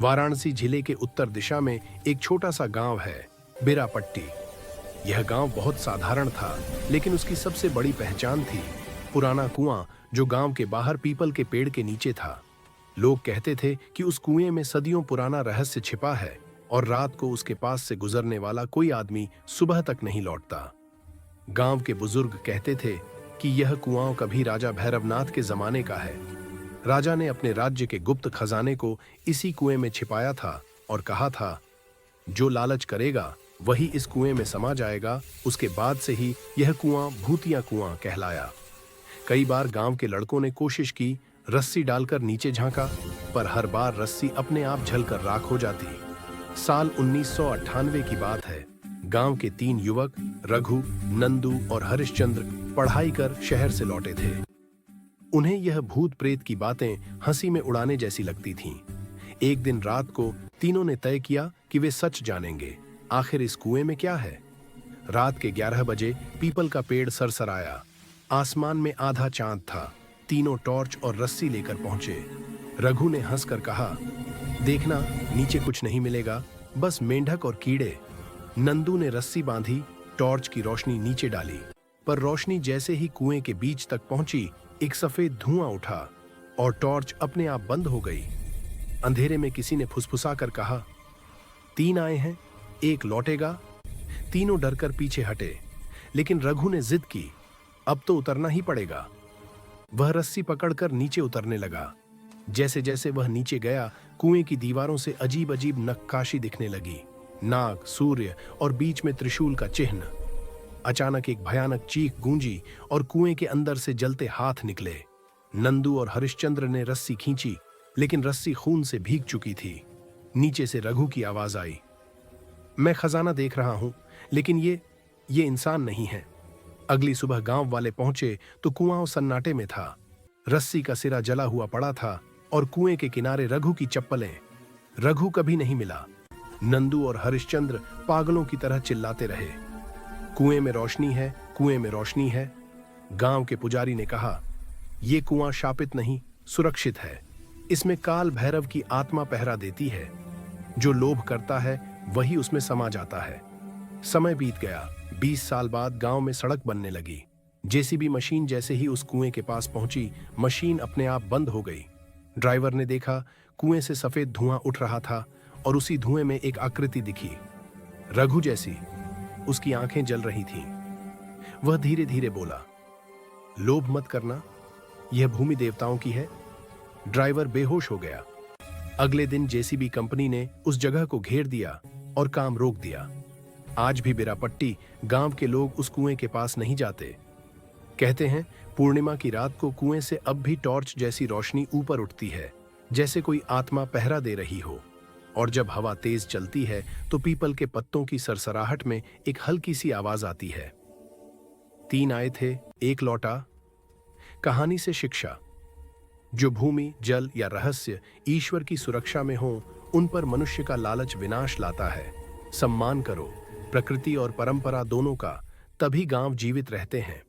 वाराणसी जिले के उत्तर दिशा में एक छोटा सा गांव है, बिरापट्टी। यह गांव बहुत साधारण था, लेकिन उसकी सबसे बड़ी पहचान थी पुराना कुआं जो गांव के बाहर पीपल के पेड़ के नीचे था। लोग कहते थे कि उस कुएं में सदियों पुराना रहस्य छिपा है और रात को उसके पास से गुजरने वाला कोई आदमी सुबह तक नहीं लौटता। गांव के बुजुर्ग कहते थे कि यह कुआं कभी राजा भैरवनाथ के जमाने का है। राजा ने अपने राज्य के गुप्त खजाने को इसी कुएं में छिपाया था और कहा था, जो लालच करेगा वही इस कुएं में समा जाएगा। उसके बाद से ही यह कुआं भूतिया कुआं कहलाया। कई बार गांव के लड़कों ने कोशिश की रस्सी डालकर नीचे झांका, पर हर बार रस्सी अपने आप जलकर राख हो जाती। साल 1998 की बात है। गांव के 3 युवक रघु, नंदू और हरिश्चंद्र पढ़ाई कर शहर से लौटे थे। उन्हें यह भूत प्रेत की बातें हंसी में उड़ाने जैसी लगती थीं। एक दिन रात को तीनों ने तय किया कि वे सच जानेंगे, आखिर इस कुएं में क्या है। रात के 11 बजे पीपल का पेड़ सरसराया। आसमान में आधा चांद था। तीनों टॉर्च और रस्सी लेकर पहुंचे। रघु ने हंसकर कहा, देखना, नीचे कुछ नहीं मिलेगा, बस मेंढक और कीड़े। नंदू ने रस्सी बांधी, टॉर्च की रोशनी नीचे डाली, पर रोशनी जैसे ही कुएं के बीच तक पहुंची, एक सफेद धुआं उठा और टॉर्च अपने आप बंद हो गई। अंधेरे में किसी ने फुसफुसा कर कहा, 3 आए हैं, 1 लौटेगा। तीनों डरकर पीछे हटे, लेकिन रघु ने जिद की, अब तो उतरना ही पड़ेगा। वह रस्सी पकड़कर नीचे उतरने लगा। जैसे जैसे वह नीचे गया, कुएं की दीवारों से अजीब अजीब नक्काशी दिखने लगी, नाग, सूर्य और बीच में त्रिशूल का चिन्ह। अचानक एक भयानक चीख गूंजी और कुएं के अंदर से जलते हाथ निकले। नंदू और हरिश्चंद्र ने रस्सी खींची, लेकिन रस्सी खून से भीग चुकी थी। नीचे से रघु की आवाज आई, मैं खजाना देख रहा हूं, लेकिन ये इंसान नहीं है। अगली सुबह गांव वाले पहुंचे तो कुआं सन्नाटे में था। रस्सी का सिरा जला हुआ पड़ा था और कुएं के किनारे रघु की चप्पलें। रघु कभी नहीं मिला। नंदू और हरिश्चंद्र पागलों की तरह चिल्लाते रहे, कुएं में रोशनी है, कुएं में रोशनी है। गांव के पुजारी ने कहा, यह कुआं शापित नहीं, सुरक्षित है। इसमें काल भैरव की आत्मा पहरा देती है। जो लोभ करता है वही उसमें समा जाता है। समय बीत गया। 20 साल बाद गांव में सड़क बनने लगी। जेसीबी मशीन जैसे ही उस कुएं के पास पहुंची, मशीन अपने आप बंद हो गई। ड्राइवर ने देखा, कुएं से सफेद धुआं उठ रहा था और उसी धुएं में एक आकृति दिखी, रघु जैसी। उसकी आंखें जल रही थीं। वह धीरे धीरे बोला, लोभ मत करना, यह भूमि देवताओं की है। ड्राइवर बेहोश हो गया। अगले दिन जेसीबी कंपनी ने उस जगह को घेर दिया और काम रोक दिया। आज भी बिरापट्टी गांव के लोग उस कुएं के पास नहीं जाते। कहते हैं, पूर्णिमा की रात को कुएं से अब भी टॉर्च जैसी रोशनी ऊपर उठती है, जैसे कोई आत्मा पहरा दे रही हो। और जब हवा तेज चलती है तो पीपल के पत्तों की सरसराहट में एक हल्की सी आवाज आती है, 3 आए थे, 1 लौटा। कहानी से शिक्षा, जो भूमि, जल या रहस्य ईश्वर की सुरक्षा में हो, उन पर मनुष्य का लालच विनाश लाता है। सम्मान करो प्रकृति और परंपरा दोनों का, तभी गांव जीवित रहते हैं।